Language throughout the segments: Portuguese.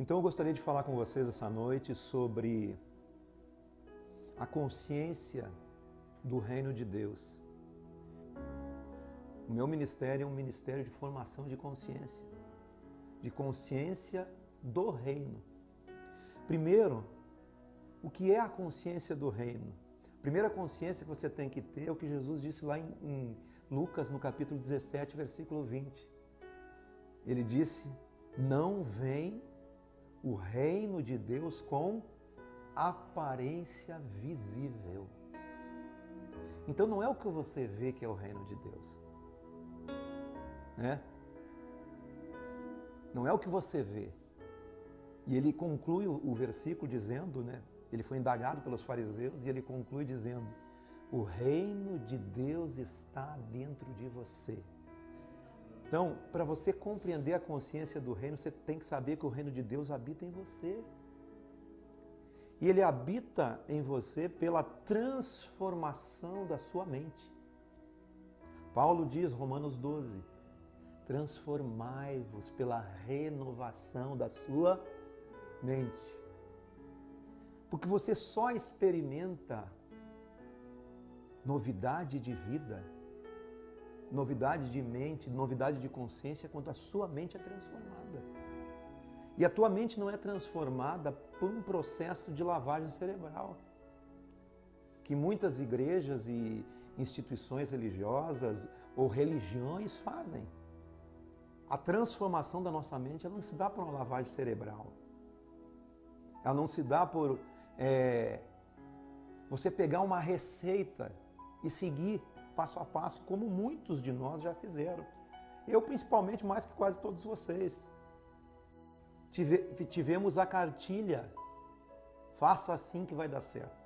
Então eu gostaria de falar com vocês essa noite sobre a consciência do reino de Deus. O meu ministério é um ministério de formação de consciência do reino. Primeiro, o que é a consciência do reino? A primeira consciência que você tem que ter é o que Jesus disse lá em Lucas, no capítulo 17, versículo 20. Ele disse: não vem o reino de Deus com aparência visível. Então não é o que você vê que é o reino de Deus, né? Não é o que você vê. E ele conclui o versículo dizendo, né? Ele foi indagado pelos fariseus e ele conclui dizendo: o reino de Deus está dentro de você. Então, para você compreender a consciência do reino, você tem que saber que o reino de Deus habita em você. E ele habita em você pela transformação da sua mente. Paulo diz, Romanos 12, transformai-vos pela renovação da sua mente. Porque você só experimenta novidade de vida, novidade de mente, novidade de consciência quando a sua mente é transformada. E a tua mente não é transformada por um processo de lavagem cerebral, que muitas igrejas e instituições religiosas ou religiões fazem. A transformação da nossa mente ela não se dá por uma lavagem cerebral. Ela não se dá por você pegar uma receita e seguir passo a passo, como muitos de nós já fizeram. Eu, principalmente, mais que quase todos vocês. Tivemos a cartilha, faça assim que vai dar certo.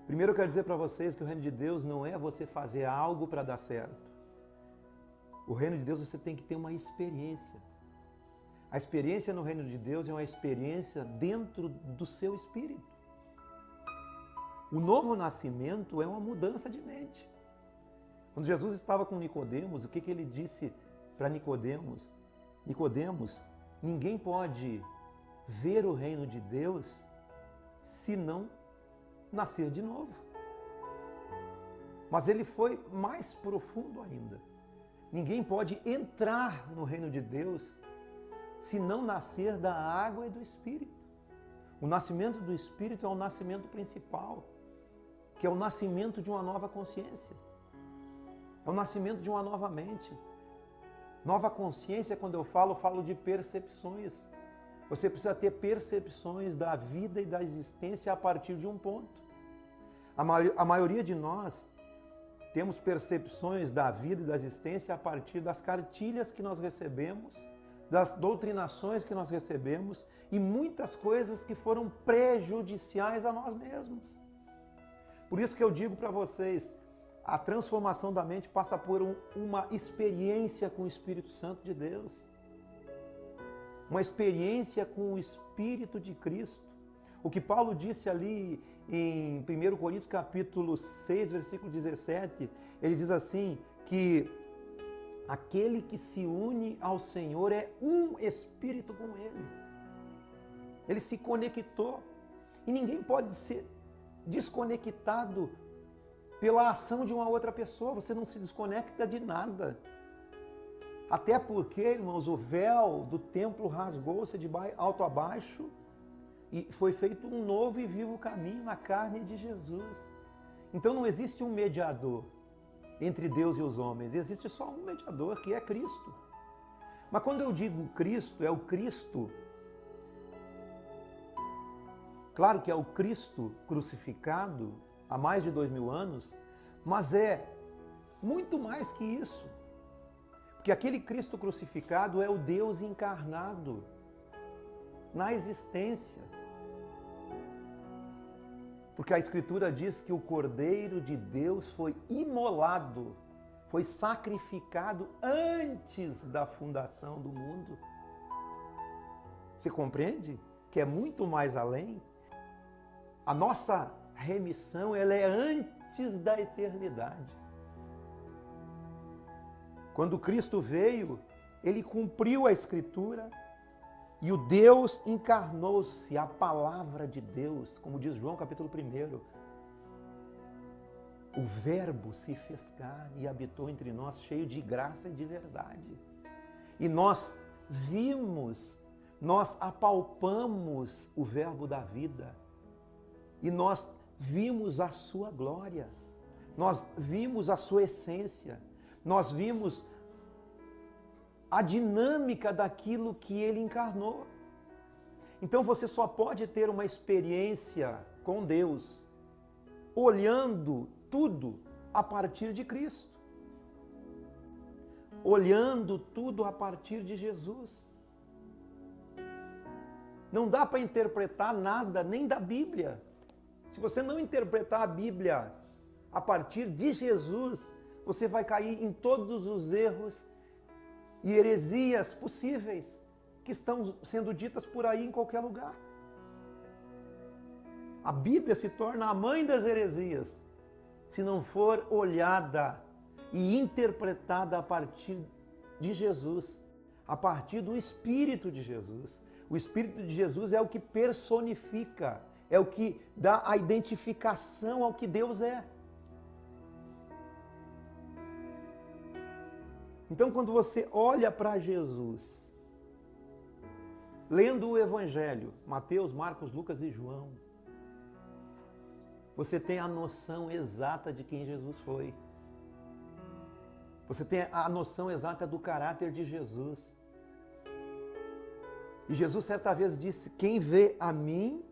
Primeiro eu quero dizer para vocês que o reino de Deus não é você fazer algo para dar certo. O reino de Deus você tem que ter uma experiência. A experiência no reino de Deus é uma experiência dentro do seu espírito. O novo nascimento é uma mudança de mente. Quando Jesus estava com Nicodemos, o que ele disse para Nicodemos? Nicodemos, ninguém pode ver o reino de Deus se não nascer de novo. Mas ele foi mais profundo ainda. Ninguém pode entrar no reino de Deus se não nascer da água e do Espírito. O nascimento do Espírito é o nascimento principal, que é o nascimento de uma nova consciência. É o nascimento de uma nova mente. Nova consciência, quando eu falo de percepções. Você precisa ter percepções da vida e da existência a partir de um ponto. A maioria de nós temos percepções da vida e da existência a partir das cartilhas que nós recebemos, das doutrinações que nós recebemos e muitas coisas que foram prejudiciais a nós mesmos. Por isso que eu digo para vocês, a transformação da mente passa por uma experiência com o Espírito Santo de Deus. Uma experiência com o Espírito de Cristo. O que Paulo disse ali em 1 Coríntios capítulo 6, versículo 17, ele diz assim, que aquele que se une ao Senhor é um Espírito com Ele. Ele se conectou. E ninguém pode ser desconectado pela ação de uma outra pessoa. Você não se desconecta de nada. Até porque, irmãos, o véu do templo rasgou-se de alto a baixo e foi feito um novo e vivo caminho na carne de Jesus. Então não existe um mediador entre Deus e os homens, existe só um mediador, que é Cristo. Mas quando eu digo Cristo, é o Cristo, claro que é o Cristo crucificado há mais de 2000 anos, mas é muito mais que isso. Porque aquele Cristo crucificado é o Deus encarnado na existência. Porque a Escritura diz que o Cordeiro de Deus foi imolado, foi sacrificado antes da fundação do mundo. Você compreende que é muito mais além? A nossa remissão, ela é antes da eternidade. Quando Cristo veio, Ele cumpriu a Escritura, E o Deus encarnou-se, a palavra de Deus, como diz João capítulo 1. O Verbo se fez carne e habitou entre nós, cheio de graça e de verdade. E nós vimos, nós apalpamos o Verbo da vida. E nós vimos a sua glória. Nós vimos a sua essência. Nós vimos a dinâmica daquilo que ele encarnou. Então você só pode ter uma experiência com Deus olhando tudo a partir de Cristo. Olhando tudo a partir de Jesus. Não dá para interpretar nada, nem da Bíblia. Se você não interpretar a Bíblia a partir de Jesus, você vai cair em todos os erros e heresias possíveis que estão sendo ditas por aí em qualquer lugar. A Bíblia se torna a mãe das heresias se não for olhada e interpretada a partir de Jesus, a partir do Espírito de Jesus. O Espírito de Jesus é o que personifica, é o que dá a identificação ao que Deus é. Então, quando você olha para Jesus, lendo o Evangelho, Mateus, Marcos, Lucas e João, você tem a noção exata de quem Jesus foi. Você tem a noção exata do caráter de Jesus. E Jesus certa vez disse: quem vê a mim,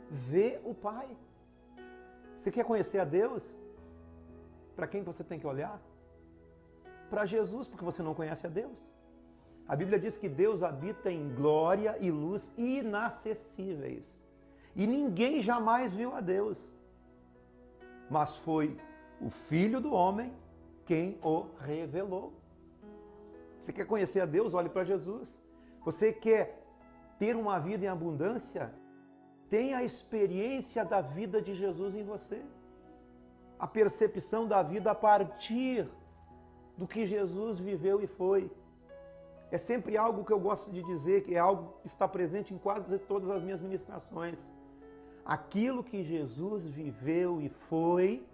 vê o Pai. Você quer conhecer a Deus? Para quem você tem que olhar? Para Jesus, porque você não conhece a Deus. A Bíblia diz que Deus habita em glória e luz inacessíveis. E ninguém jamais viu a Deus. Mas foi o Filho do Homem quem o revelou. Você quer conhecer a Deus? Olhe para Jesus. Você quer ter uma vida em abundância? Tenha a experiência da vida de Jesus em você. A percepção da vida a partir do que Jesus viveu e foi. É sempre algo que eu gosto de dizer, que é algo que está presente em quase todas as minhas ministrações. Aquilo que Jesus viveu e foi,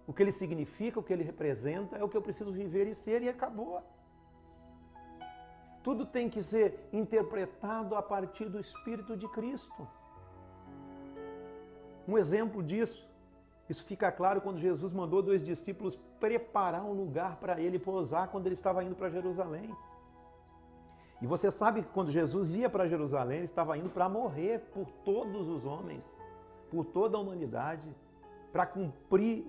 o que ele significa, o que ele representa, é o que eu preciso viver e ser, e acabou. Tudo tem que ser interpretado a partir do Espírito de Cristo. Um exemplo disso, isso fica claro quando Jesus mandou 2 discípulos preparar um lugar para ele pousar quando ele estava indo para Jerusalém. E você sabe que quando Jesus ia para Jerusalém, ele estava indo para morrer por todos os homens, por toda a humanidade, para cumprir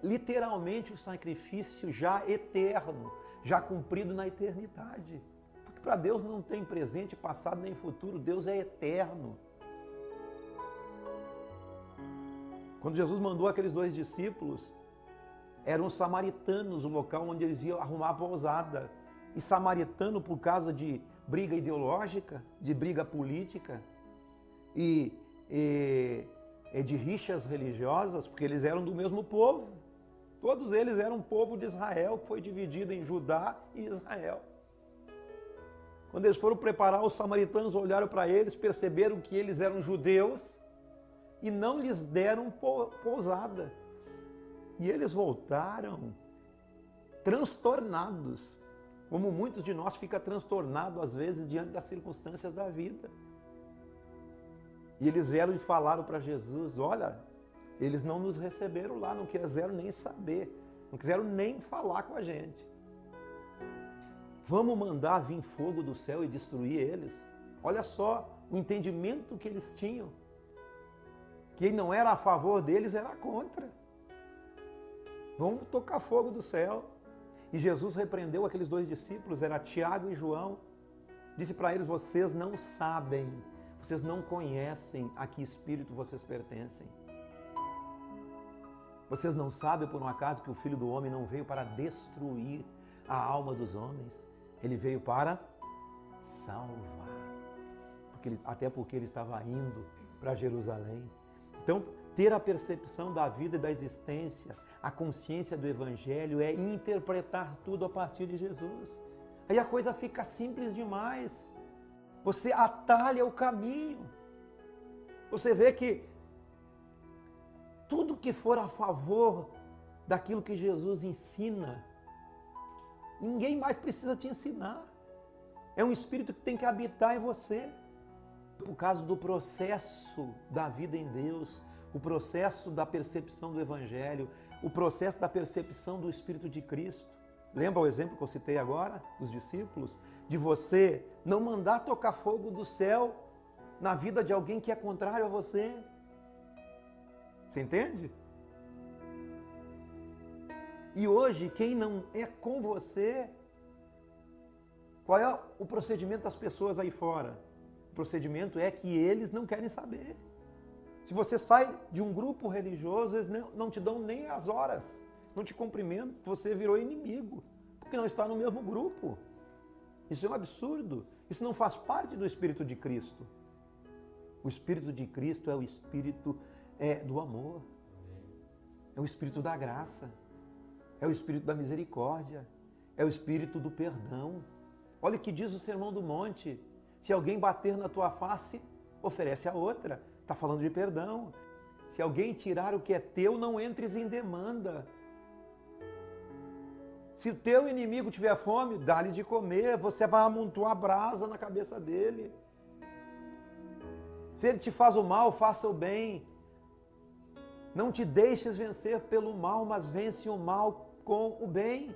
literalmente o sacrifício já eterno, já cumprido na eternidade. Porque para Deus não tem presente, passado nem futuro, Deus é eterno. Quando Jesus mandou aqueles 2 discípulos, eram os samaritanos, o local onde eles iam arrumar a pousada. E samaritano por causa de briga ideológica, de briga política e de rixas religiosas, porque eles eram do mesmo povo. Todos eles eram um povo de Israel, que foi dividido em Judá e Israel. Quando eles foram preparar, os samaritanos olharam para eles, perceberam que eles eram judeus e não lhes deram pousada. E eles voltaram transtornados, como muitos de nós ficam transtornados às vezes diante das circunstâncias da vida. E eles vieram e falaram para Jesus: olha, eles não nos receberam lá, não quiseram nem saber, não quiseram nem falar com a gente. Vamos mandar vir fogo do céu e destruir eles? Olha só o entendimento que eles tinham. Quem não era a favor deles era contra. Vamos tocar fogo do céu. E Jesus repreendeu aqueles 2 discípulos, era Tiago e João. Disse para eles: vocês não sabem, vocês não conhecem a que espírito vocês pertencem. Vocês não sabem por um acaso que o Filho do Homem não veio para destruir a alma dos homens. Ele veio para salvar. Até porque ele estava indo para Jerusalém. Então, ter a percepção da vida e da existência, a consciência do Evangelho é interpretar tudo a partir de Jesus. Aí a coisa fica simples demais. Você atalha o caminho. Você vê que tudo que for a favor daquilo que Jesus ensina, ninguém mais precisa te ensinar. É um Espírito que tem que habitar em você. Por causa do processo da vida em Deus, o processo da percepção do Evangelho, o processo da percepção do Espírito de Cristo. Lembra o exemplo que eu citei agora, dos discípulos? De você não mandar tocar fogo do céu na vida de alguém que é contrário a você. Você entende? E hoje, quem não é com você, qual é o procedimento das pessoas aí fora? O procedimento é que eles não querem saber. Se você sai de um grupo religioso, eles não te dão nem as horas, não te cumprimentam, você virou inimigo, porque não está no mesmo grupo. Isso é um absurdo, isso não faz parte do Espírito de Cristo. O Espírito de Cristo é o Espírito do amor, é o Espírito da graça, é o Espírito da misericórdia, é o Espírito do perdão. Olha o que diz o Sermão do Monte: se alguém bater na tua face, oferece a outra. Está falando de perdão. Se alguém tirar o que é teu, não entres em demanda. Se o teu inimigo tiver fome, dá-lhe de comer, você vai amontoar brasa na cabeça dele. Se ele te faz o mal, faça o bem. Não te deixes vencer pelo mal, mas vence o mal com o bem.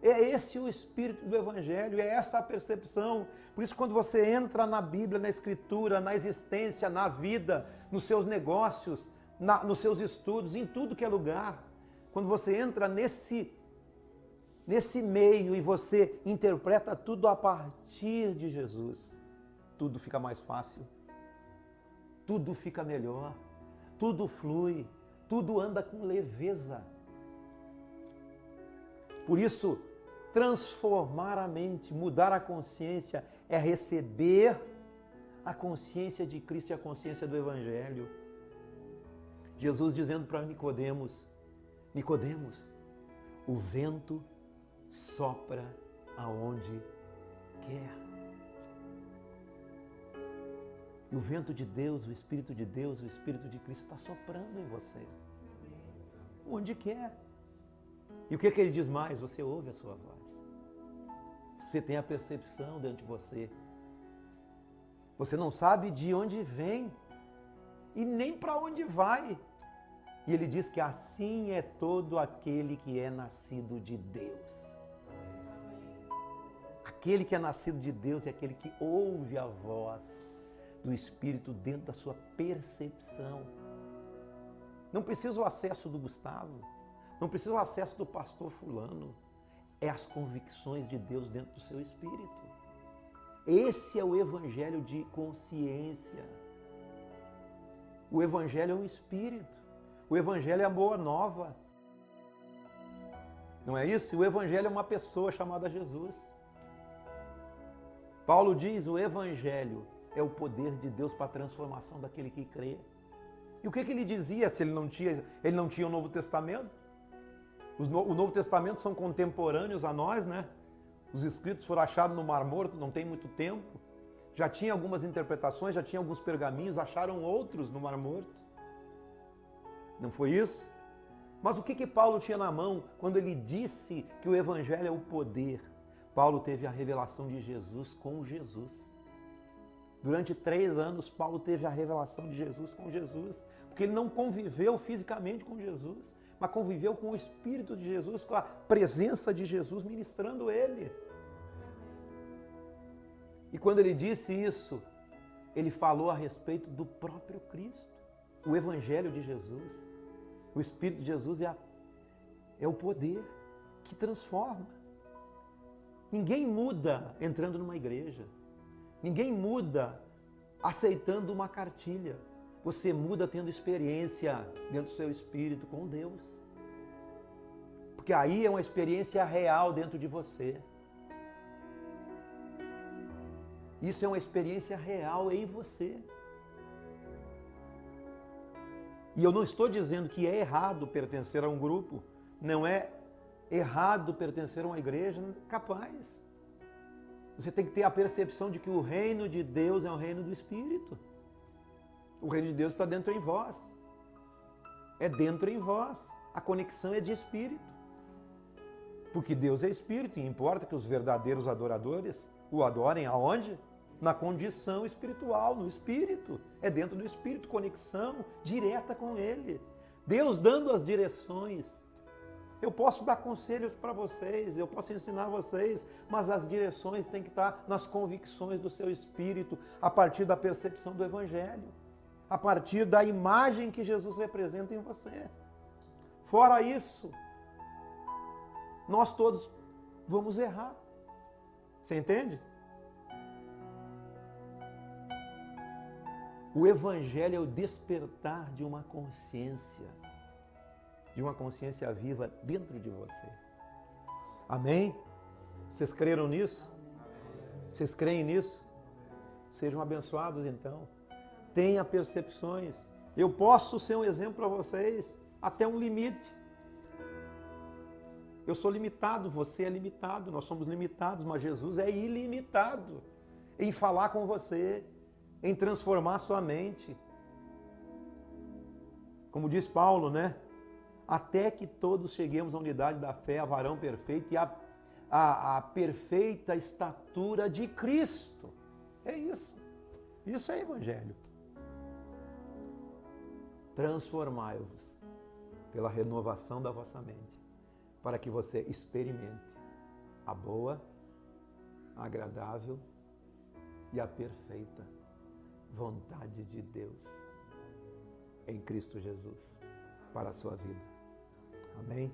É esse o espírito do Evangelho, é essa a percepção. Por isso, quando você entra na Bíblia, na Escritura, na existência, na vida, nos seus negócios, nos seus estudos, em tudo que é lugar, quando você entra nesse meio e você interpreta tudo a partir de Jesus, tudo fica mais fácil, tudo fica melhor, tudo flui, tudo anda com leveza. Por isso, transformar a mente, mudar a consciência, é receber a consciência de Cristo e a consciência do Evangelho. Jesus dizendo para Nicodemos: Nicodemos, o vento sopra aonde quer. E o vento de Deus, o Espírito de Deus, o Espírito de Cristo está soprando em você, onde quer. E o que ele diz mais? Você ouve a sua voz. Você tem a percepção dentro de você. Você não sabe de onde vem e nem para onde vai. E ele diz que assim é todo aquele que é nascido de Deus. Aquele que é nascido de Deus é aquele que ouve a voz do Espírito dentro da sua percepção. Não precisa o acesso do Gustavo, não precisa o acesso do pastor fulano. É as convicções de Deus dentro do seu espírito. Esse é o Evangelho de consciência. O Evangelho é um espírito. O Evangelho é a boa nova. Não é isso? O Evangelho é uma pessoa chamada Jesus. Paulo diz: o Evangelho é o poder de Deus para a transformação daquele que crê. E o que ele dizia se ele não tinha o Novo Testamento? O Novo Testamento são contemporâneos a nós, né? Os escritos foram achados no Mar Morto, não tem muito tempo. Já tinha algumas interpretações, já tinha alguns pergaminhos, acharam outros no Mar Morto. Não foi isso? Mas o que Paulo tinha na mão quando ele disse que o Evangelho é o poder? Paulo teve a revelação de Jesus com Jesus. Durante 3 anos, Paulo teve a revelação de Jesus com Jesus, porque ele não conviveu fisicamente com Jesus, mas conviveu com o Espírito de Jesus, com a presença de Jesus ministrando ele. E quando ele disse isso, ele falou a respeito do próprio Cristo, o Evangelho de Jesus. O Espírito de Jesus é o poder que transforma. Ninguém muda entrando numa igreja. Ninguém muda aceitando uma cartilha. Você muda tendo experiência dentro do seu espírito com Deus. Porque aí é uma experiência real dentro de você. Isso é uma experiência real em você. E eu não estou dizendo que é errado pertencer a um grupo. Não é errado pertencer a uma igreja, capaz. Você tem que ter a percepção de que o reino de Deus é o reino do Espírito. O reino de Deus está dentro em vós. É dentro em vós. A conexão é de Espírito. Porque Deus é Espírito e importa que os verdadeiros adoradores o adorem aonde? Na condição espiritual, no Espírito. É dentro do Espírito, conexão direta com Ele. Deus dando as direções. Eu posso dar conselhos para vocês, eu posso ensinar vocês, mas as direções têm que estar nas convicções do seu espírito, a partir da percepção do Evangelho, a partir da imagem que Jesus representa em você. Fora isso, nós todos vamos errar. Você entende? O Evangelho é o despertar de uma consciência viva dentro de você. Amém? Vocês creram nisso? Vocês creem nisso? Sejam abençoados então. Tenha percepções. Eu posso ser um exemplo para vocês até um limite. Eu sou limitado, você é limitado, nós somos limitados, mas Jesus é ilimitado em falar com você, em transformar sua mente. Como diz Paulo, né? Até que todos cheguemos à unidade da fé, a varão perfeito e a perfeita estatura de Cristo. É isso. Isso é Evangelho. Transformai-vos pela renovação da vossa mente, para que você experimente a boa, a agradável e a perfeita vontade de Deus em Cristo Jesus para a sua vida. Amém?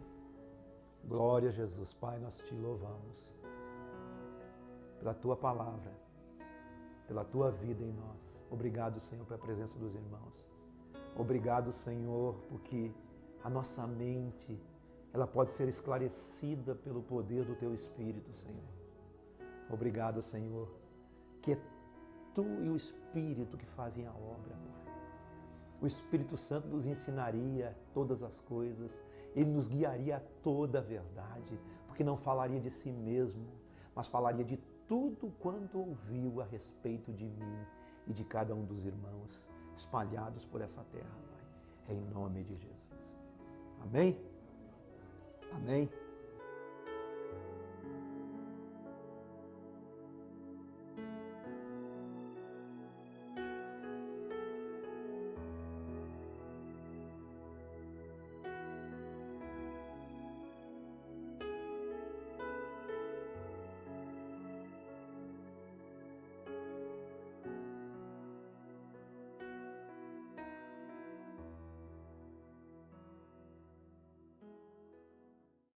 Glória a Jesus. Pai, nós te louvamos pela tua palavra, pela tua vida em nós. Obrigado, Senhor, pela presença dos irmãos. Obrigado, Senhor, porque a nossa mente, ela pode ser esclarecida pelo poder do teu Espírito, Senhor. Obrigado, Senhor, que é tu e o Espírito que fazem a obra, Pai. O Espírito Santo nos ensinaria todas as coisas, Ele nos guiaria a toda a verdade, porque não falaria de si mesmo, mas falaria de tudo quanto ouviu a respeito de mim e de cada um dos irmãos espalhados por essa terra, Pai. Em nome de Jesus. Amém? Amém?